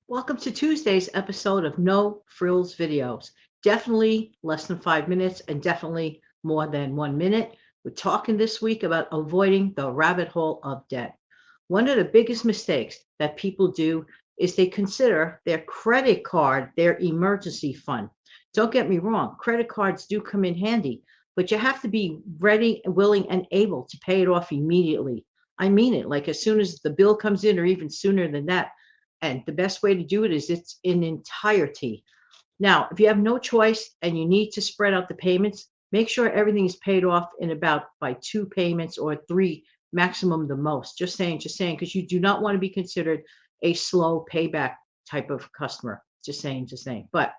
Welcome to Tuesday's episode of No Frills Videos. Definitely less than 5 minutes and definitely more than 1 minute. We're talking this week about avoiding the rabbit hole of debt. One of the biggest mistakes that people do is they consider their credit card their emergency fund. Don't get me wrong, credit cards do come in handy, but you have to be ready, willing, and able to pay it off immediately. I mean it, like as soon as the bill comes in, or even sooner than that, and the best way to do it is it's in entirety. Now, if you have no choice and you need to spread out the payments, make sure everything is paid off in about by two payments or three, maximum the most. Just saying, because you do not want to be considered a slow payback type of customer. Just saying, just saying. But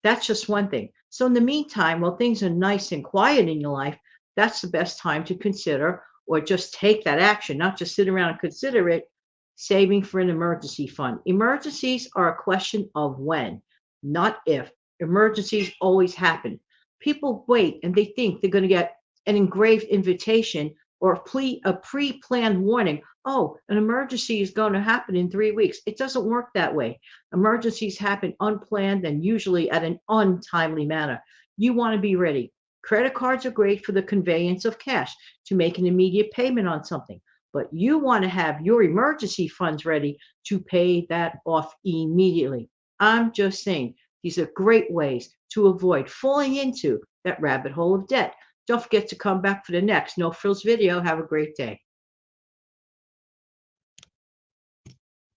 that's just one thing. So in the meantime, while things are nice and quiet in your life, that's the best time to consider or just take that action, not just sit around and consider it, saving for an emergency fund. Emergencies are a question of when, not if. Emergencies always happen. People wait and they think they're going to get an engraved invitation or a pre-planned warning. Oh, an emergency is going to happen in 3 weeks. It doesn't work that way. Emergencies happen unplanned and usually at an untimely manner. You want to be ready. Credit cards are great for the conveyance of cash to make an immediate payment on something, but you want to have your emergency funds ready to pay that off immediately. I'm just saying, these are great ways to avoid falling into that rabbit hole of debt. Don't forget to come back for the next No Frills video. Have a great day.